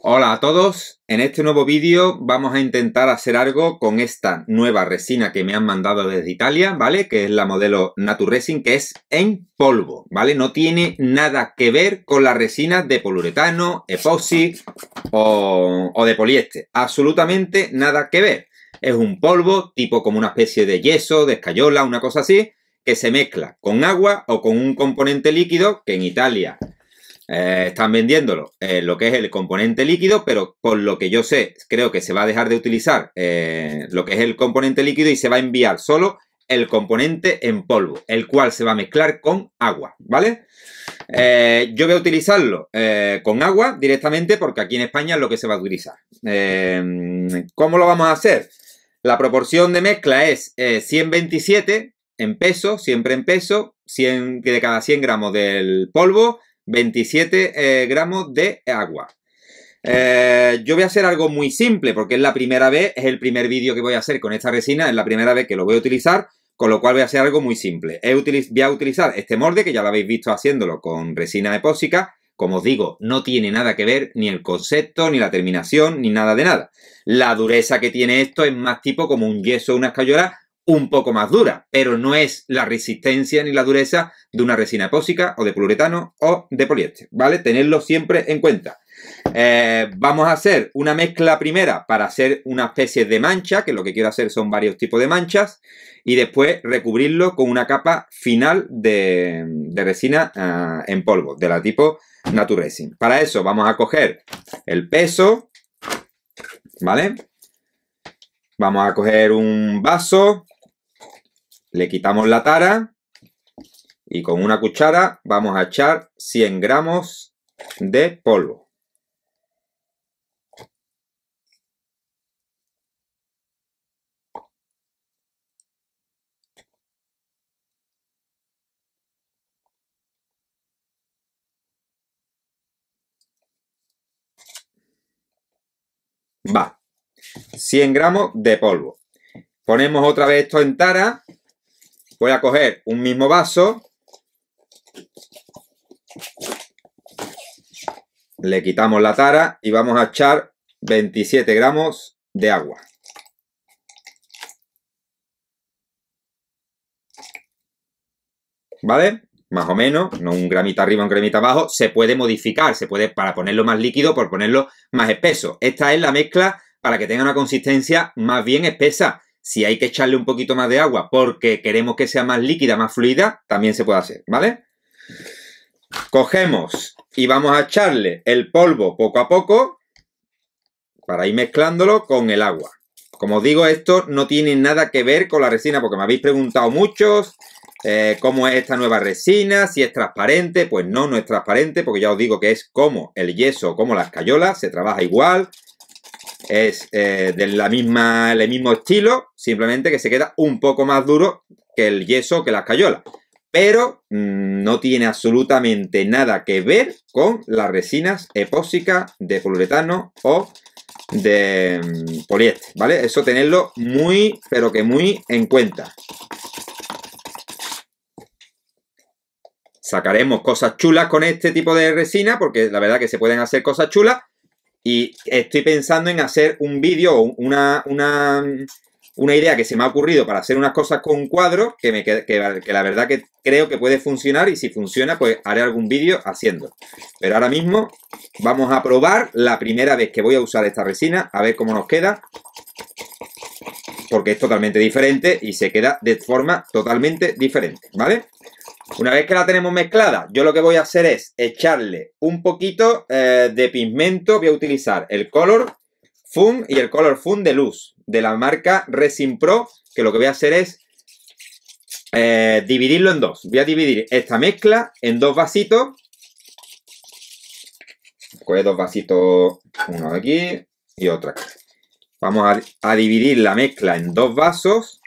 Hola a todos, en este nuevo vídeo vamos a intentar hacer algo con esta nueva resina que me han mandado desde Italia, ¿vale? Que es la modelo Naturresin, que es en polvo, ¿vale? No tiene nada que ver con las resinas de poliuretano, epoxi o de poliéster, absolutamente nada que ver. Es un polvo tipo como una especie de yeso, de escayola, una cosa así, que se mezcla con agua o con un componente líquido que en Italia están vendiéndolo lo que es el componente líquido, pero por lo que yo sé, creo que se va a dejar de utilizar lo que es el componente líquido y se va a enviar solo el componente en polvo, el cual se va a mezclar con agua, ¿vale? Yo voy a utilizarlo con agua directamente porque aquí en España es lo que se va a utilizar. ¿Cómo lo vamos a hacer? La proporción de mezcla es 127 en peso, siempre en peso, 100, de cada 100 gramos del polvo, 27 gramos de agua. Yo voy a hacer algo muy simple porque es la primera vez, es el primer vídeo que voy a hacer con esta resina, es la primera vez que lo voy a utilizar, con lo cual voy a hacer algo muy simple. Voy a utilizar este molde, que ya lo habéis visto haciéndolo con resina epóxica. Como os digo, no tiene nada que ver ni el concepto, ni la terminación, ni nada de nada. La dureza que tiene esto es más tipo como un yeso o una escayola, un poco más dura, pero no es la resistencia ni la dureza de una resina epóxica o de poliuretano o de poliéster, ¿vale? Tenedlo siempre en cuenta. Vamos a hacer una mezcla primera para hacer una especie de mancha, que lo que quiero hacer son varios tipos de manchas, y después recubrirlo con una capa final de resina en polvo, de la tipo Naturresin. Para eso vamos a coger el peso, ¿vale? Vamos a coger un vaso, le quitamos la tara y con una cuchara vamos a echar 100 gramos de polvo. Va, 100 gramos de polvo. Ponemos otra vez esto en tara. Voy a coger un mismo vaso. Le quitamos la tara y vamos a echar 27 gramos de agua. ¿Vale? Más o menos, no un gramita arriba, un gramita abajo. Se puede modificar, se puede para ponerlo más líquido, por ponerlo más espeso. Esta es la mezcla para que tenga una consistencia más bien espesa. Si hay que echarle un poquito más de agua porque queremos que sea más líquida, más fluida, también se puede hacer, ¿vale? Cogemos y vamos a echarle el polvo poco a poco para ir mezclándolo con el agua. Como os digo, esto no tiene nada que ver con la resina porque me habéis preguntado muchos cómo es esta nueva resina, si es transparente. Pues no, no es transparente porque ya os digo que es como el yeso o como la escayola, se trabaja igual. Es del mismo estilo, simplemente que se queda un poco más duro que el yeso o que la escayola. Pero no tiene absolutamente nada que ver con las resinas epóxicas de poliuretano o de poliéster, ¿vale? Eso tenerlo muy, pero que muy en cuenta. Sacaremos cosas chulas con este tipo de resina porque la verdad que se pueden hacer cosas chulas y estoy pensando en hacer un vídeo o una idea que se me ha ocurrido para hacer unas cosas con cuadros que la verdad que creo que puede funcionar y si funciona pues haré algún vídeo haciendo. Pero ahora mismo vamos a probar la primera vez que voy a usar esta resina a ver cómo nos queda porque es totalmente diferente y se queda de forma totalmente diferente, ¿vale? Una vez que la tenemos mezclada, yo lo que voy a hacer es echarle un poquito de pigmento. Voy a utilizar el Color Fun y el Color Fun de luz de la marca Resin Pro, que lo que voy a hacer es dividirlo en dos. Voy a dividir esta mezcla en dos vasitos. Coge dos vasitos, uno aquí y otro aquí. Vamos a dividir la mezcla en dos vasos.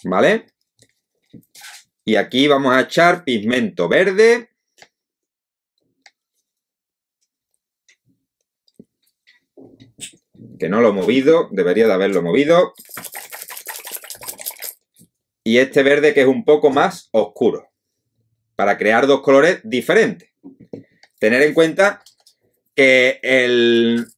¿Vale? Y aquí vamos a echar pigmento verde. Que no lo he movido, debería de haberlo movido. y este verde que es un poco más oscuro, para crear dos colores diferentes. Tener en cuenta que el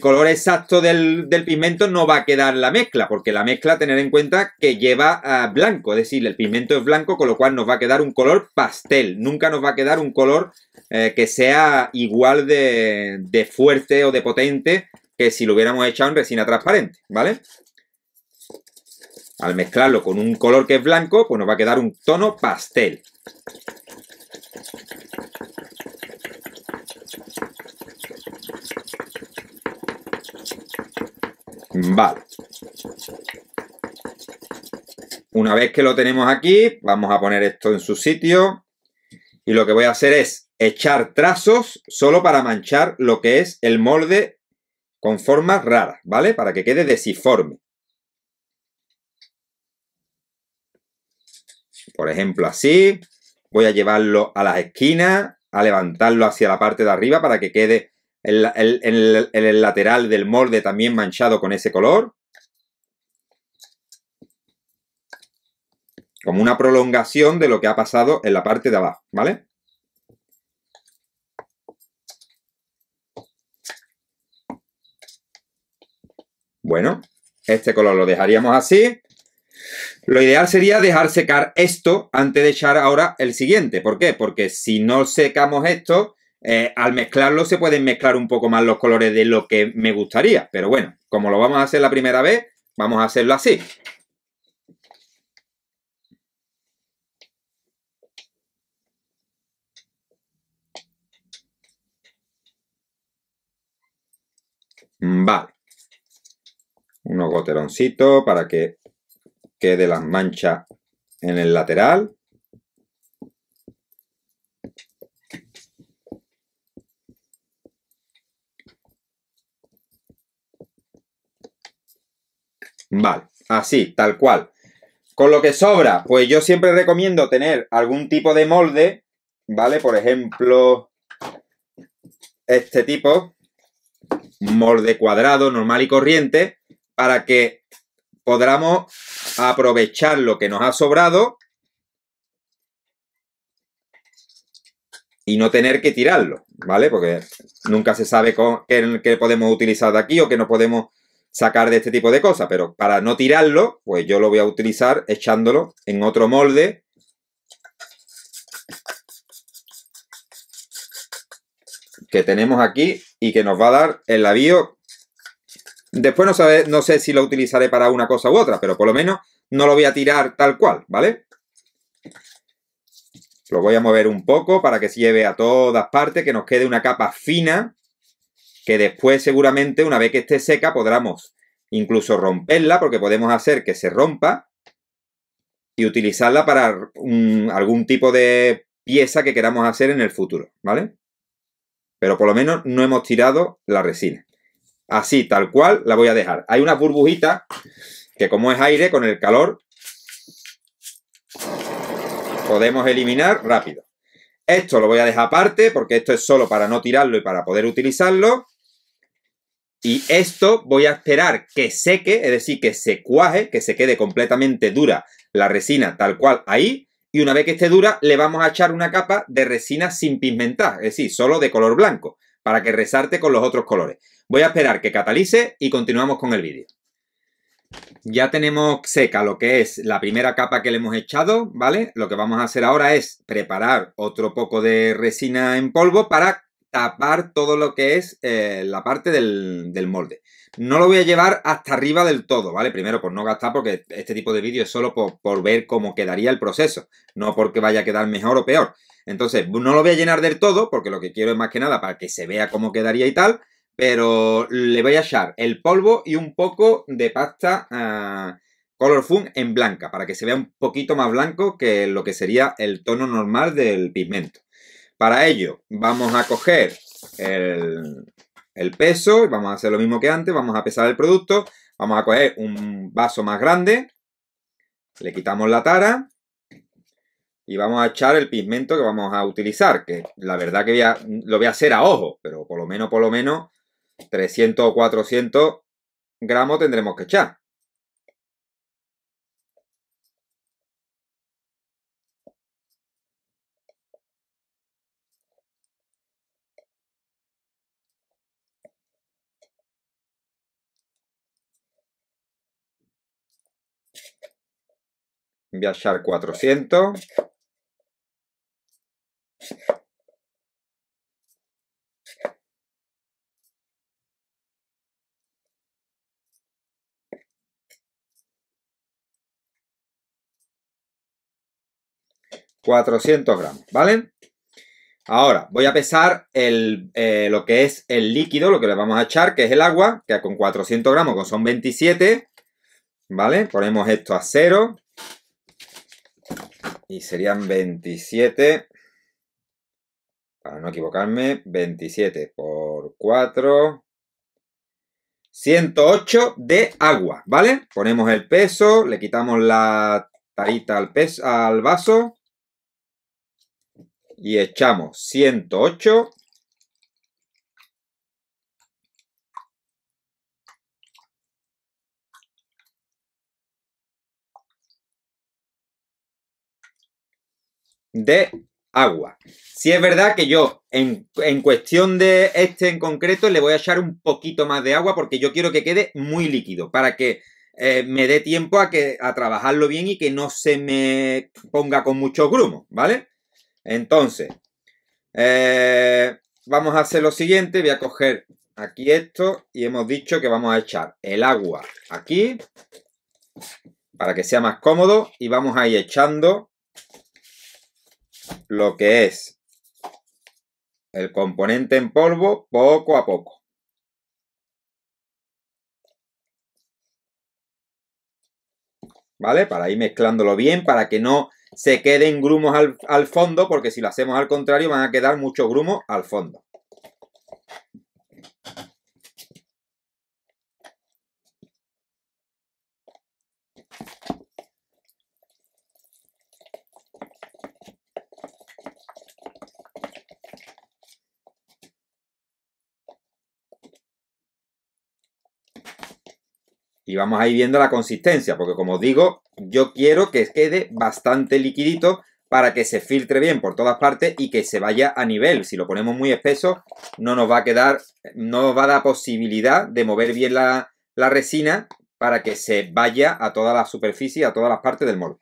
color exacto del pigmento no va a quedar la mezcla, porque la mezcla, tener en cuenta que lleva blanco, es decir, el pigmento es blanco, con lo cual nos va a quedar un color pastel, nunca nos va a quedar un color que sea igual de fuerte o de potente que si lo hubiéramos echado en resina transparente, ¿vale? Al mezclarlo con un color que es blanco, pues nos va a quedar un tono pastel. Vale. Una vez que lo tenemos aquí, vamos a poner esto en su sitio. Y lo que voy a hacer es echar trazos solo para manchar lo que es el molde con formas raras, ¿vale? Para que quede desiforme. Por ejemplo, así. Voy a llevarlo a las esquinas, a levantarlo hacia la parte de arriba para que quede el lateral del molde también manchado con ese color. Como una prolongación de lo que ha pasado en la parte de abajo, ¿vale? Bueno, este color lo dejaríamos así. Lo ideal sería dejar secar esto antes de echar ahora el siguiente. ¿Por qué? Porque si no secamos esto, al mezclarlo se pueden mezclar un poco más los colores de lo que me gustaría. Pero bueno, como lo vamos a hacer la primera vez, vamos a hacerlo así. Vale. Unos goteroncitos para que quede las manchas en el lateral. Vale, así, tal cual. Con lo que sobra, pues yo siempre recomiendo tener algún tipo de molde, ¿vale? Por ejemplo, este tipo, molde cuadrado, normal y corriente, para que podamos aprovechar lo que nos ha sobrado y no tener que tirarlo, ¿vale? Porque nunca se sabe qué podemos utilizar de aquí o qué no podemos sacar de este tipo de cosas, pero para no tirarlo, pues yo lo voy a utilizar echándolo en otro molde que tenemos aquí y que nos va a dar el lavío. Después no sé si lo utilizaré para una cosa u otra, pero por lo menos no lo voy a tirar tal cual, ¿vale? Lo voy a mover un poco para que se lleve a todas partes, que nos quede una capa fina, que después seguramente una vez que esté seca podamos incluso romperla, porque podemos hacer que se rompa y utilizarla para algún tipo de pieza que queramos hacer en el futuro, ¿vale? Pero por lo menos no hemos tirado la resina. Así, tal cual, la voy a dejar. Hay unas burbujitas que, como es aire, con el calor podemos eliminar rápido. Esto lo voy a dejar aparte porque esto es solo para no tirarlo y para poder utilizarlo. Y esto voy a esperar que seque, es decir, que se cuaje, que se quede completamente dura la resina tal cual ahí. Y una vez que esté dura, le vamos a echar una capa de resina sin pigmentar, es decir, solo de color blanco, para que resalte con los otros colores. Voy a esperar que catalice y continuamos con el vídeo. Ya tenemos seca lo que es la primera capa que le hemos echado, ¿vale? Lo que vamos a hacer ahora es preparar otro poco de resina en polvo para tapar todo lo que es la parte del molde. No lo voy a llevar hasta arriba del todo, ¿vale? Primero por no gastar, porque este tipo de vídeo es solo por ver cómo quedaría el proceso, no porque vaya a quedar mejor o peor. Entonces, no lo voy a llenar del todo, porque lo que quiero es más que nada para que se vea cómo quedaría y tal, pero le voy a echar el polvo y un poco de pasta Colorfun en blanca, para que se vea un poquito más blanco que lo que sería el tono normal del pigmento. Para ello vamos a coger el peso, vamos a hacer lo mismo que antes, vamos a pesar el producto, vamos a coger un vaso más grande, le quitamos la tara y vamos a echar el pigmento que vamos a utilizar, que la verdad que lo voy a hacer a ojo, pero por lo menos 300 o 400 gramos tendremos que echar. Voy a echar 400. $400, ¿vale? Ahora voy a pesar lo que es el líquido, lo que le vamos a echar, que es el agua, que con 400 gramos, que son 27, ¿vale? Ponemos esto a 0 y serían 27, para no equivocarme, 27 por 4, 108 de agua, ¿vale? Ponemos el peso, le quitamos la tarita al vaso y echamos 108. De agua. Sí es verdad que yo en cuestión de este en concreto le voy a echar un poquito más de agua porque yo quiero que quede muy líquido para que me dé tiempo a trabajarlo bien y que no se me ponga con mucho grumo, ¿vale? Entonces, vamos a hacer lo siguiente, voy a coger aquí esto y hemos dicho que vamos a echar el agua aquí para que sea más cómodo y vamos a ir echando lo que es el componente en polvo poco a poco. ¿Vale? Para ir mezclándolo bien, para que no se queden grumos al fondo, porque si lo hacemos al contrario van a quedar muchos grumos al fondo. Y vamos a ir viendo la consistencia, porque como os digo, yo quiero que quede bastante liquidito para que se filtre bien por todas partes y que se vaya a nivel. Si lo ponemos muy espeso, no nos va a quedar, no nos va a dar posibilidad de mover bien la resina para que se vaya a toda la superficie, a todas las partes del molde.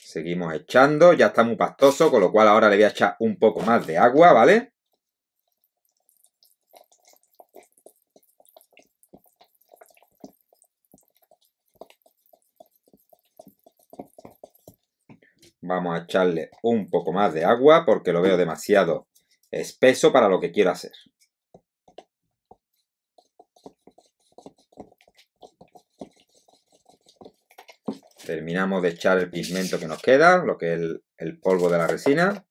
Seguimos echando, ya está muy pastoso, con lo cual ahora le voy a echar un poco más de agua, ¿vale? Vamos a echarle un poco más de agua porque lo veo demasiado espeso para lo que quiero hacer. Terminamos de echar el pigmento que nos queda, lo que es el polvo de la resina.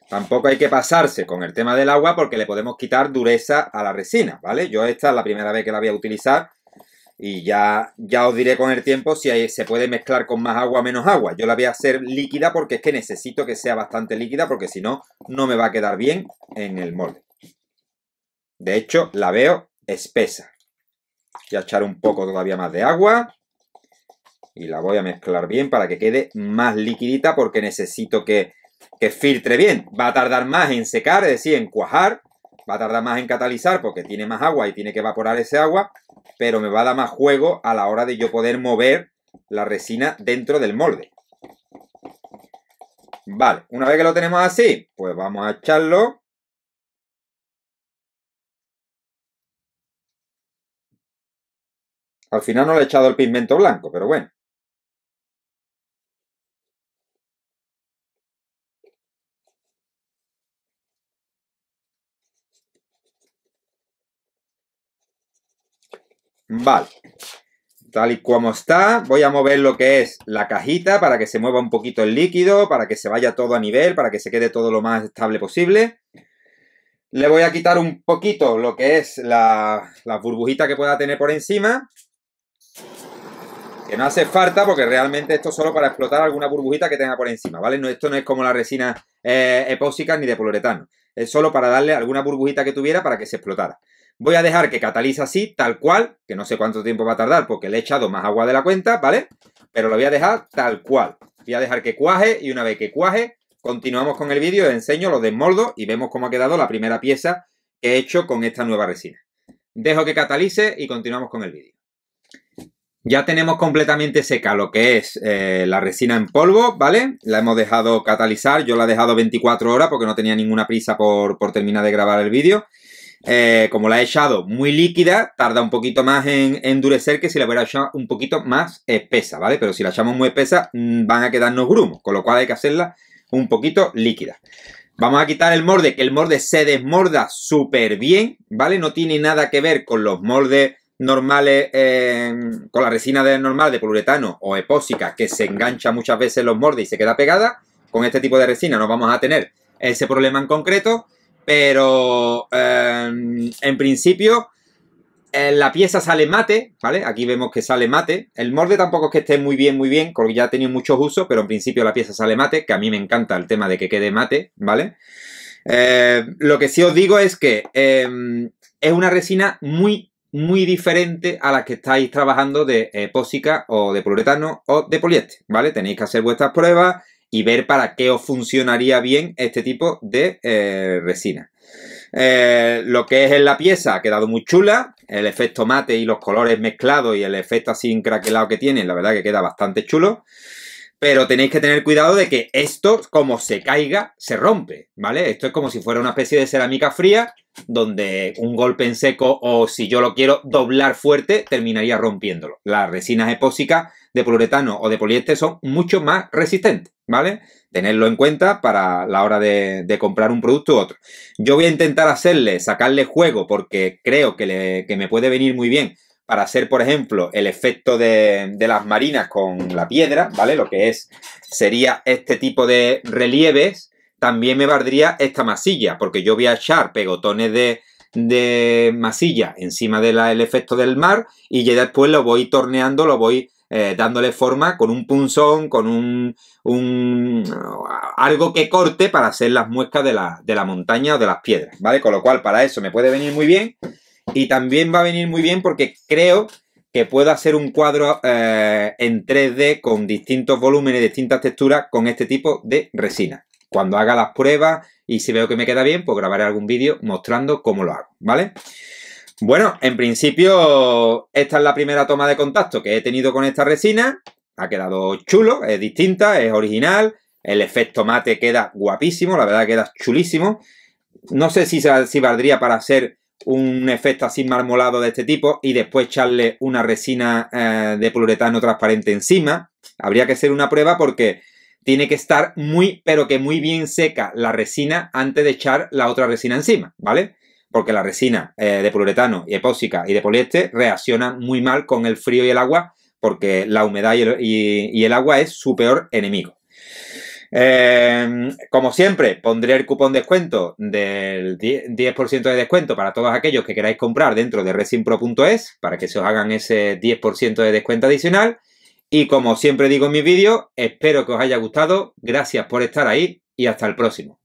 Tampoco hay que pasarse con el tema del agua porque le podemos quitar dureza a la resina, ¿vale? Yo esta es la primera vez que la voy a utilizar y ya os diré con el tiempo si se puede mezclar con más agua o menos agua. Yo la voy a hacer líquida porque es que necesito que sea bastante líquida porque si no, no me va a quedar bien en el molde. De hecho, la veo espesa. Voy a echar un poco todavía más de agua y la voy a mezclar bien para que quede más liquidita porque necesito que filtre bien. Va a tardar más en secar, es decir, en cuajar. Va a tardar más en catalizar porque tiene más agua y tiene que evaporar ese agua. Pero me va a dar más juego a la hora de yo poder mover la resina dentro del molde. Vale, una vez que lo tenemos así, pues vamos a echarlo. Al final no le he echado el pigmento blanco, pero bueno. Vale, tal y como está, voy a mover lo que es la cajita para que se mueva un poquito el líquido, para que se vaya todo a nivel, para que se quede todo lo más estable posible. Le voy a quitar un poquito lo que es la burbujita que pueda tener por encima. Que no hace falta porque realmente esto es solo para explotar alguna burbujita que tenga por encima, ¿vale? No, esto no es como la resina epóxica ni de poliuretano. Es solo para darle alguna burbujita que tuviera para que se explotara. Voy a dejar que catalice así, tal cual, que no sé cuánto tiempo va a tardar porque le he echado más agua de la cuenta, ¿vale? Pero lo voy a dejar tal cual. Voy a dejar que cuaje y una vez que cuaje, continuamos con el vídeo, os enseño, lo desmoldo y vemos cómo ha quedado la primera pieza que he hecho con esta nueva resina. Dejo que catalice y continuamos con el vídeo. Ya tenemos completamente seca lo que es la resina en polvo, ¿vale? La hemos dejado catalizar, yo la he dejado 24 horas porque no tenía ninguna prisa por terminar de grabar el vídeo. Como la he echado muy líquida, tarda un poquito más en endurecer que si la hubiera echado un poquito más espesa, ¿vale? Pero si la echamos muy espesa van a quedarnos grumos, con lo cual hay que hacerla un poquito líquida. Vamos a quitar el molde, que el molde se desmorda súper bien, ¿vale? No tiene nada que ver con los moldes normales, con la resina normal de poliuretano o epóxica, que se engancha muchas veces en los moldes y se queda pegada. Con este tipo de resina no vamos a tener ese problema en concreto, pero en principio la pieza sale mate, ¿vale? Aquí vemos que sale mate. El molde tampoco es que esté muy bien, porque ya ha tenido muchos usos, pero en principio la pieza sale mate, que a mí me encanta el tema de que quede mate, ¿vale? Lo que sí os digo es que es una resina muy diferente a las que estáis trabajando de epóxica o de poliuretano o de poliéster, ¿vale? Tenéis que hacer vuestras pruebas y ver para qué os funcionaría bien este tipo de resina. Lo que es en la pieza ha quedado muy chula, el efecto mate y los colores mezclados y el efecto así craquelado que tiene, la verdad que queda bastante chulo. Pero tenéis que tener cuidado de que esto, como se caiga, se rompe, ¿vale? Esto es como si fuera una especie de cerámica fría, donde un golpe en seco o si yo lo quiero doblar fuerte, terminaría rompiéndolo. Las resinas epóxicas de poliuretano o de poliéster son mucho más resistentes, ¿vale? Tenerlo en cuenta para la hora de comprar un producto u otro. Yo voy a intentar sacarle juego porque creo que me puede venir muy bien para hacer, por ejemplo, el efecto de las marinas con la piedra, ¿vale? Lo que sería este tipo de relieves. También me valdría esta masilla, porque yo voy a echar pegotones de masilla encima del efecto del mar y ya después lo voy torneando, lo voy dándole forma con un punzón, con algo que corte para hacer las muescas de la montaña o de las piedras, ¿vale? Con lo cual, para eso me puede venir muy bien. Y también va a venir muy bien porque creo que puedo hacer un cuadro en 3D con distintos volúmenes, distintas texturas con este tipo de resina. Cuando haga las pruebas y si veo que me queda bien, pues grabaré algún vídeo mostrando cómo lo hago, ¿vale? Bueno, en principio esta es la primera toma de contacto que he tenido con esta resina. Ha quedado chulo, es distinta, es original. El efecto mate queda guapísimo, la verdad queda chulísimo. No sé si valdría para hacer un efecto así marmolado de este tipo y después echarle una resina de poliuretano transparente encima. Habría que hacer una prueba porque tiene que estar pero que muy bien seca la resina antes de echar la otra resina encima, ¿vale? Porque la resina de poliuretano y epóxica y de poliéster reacciona muy mal con el frío y el agua porque la humedad y el agua es su peor enemigo. Como siempre, pondré el cupón descuento del 10% de descuento para todos aquellos que queráis comprar dentro de resinpro.es para que se os hagan ese 10% de descuento adicional. Y como siempre digo en mis vídeos, espero que os haya gustado. Gracias por estar ahí y hasta el próximo.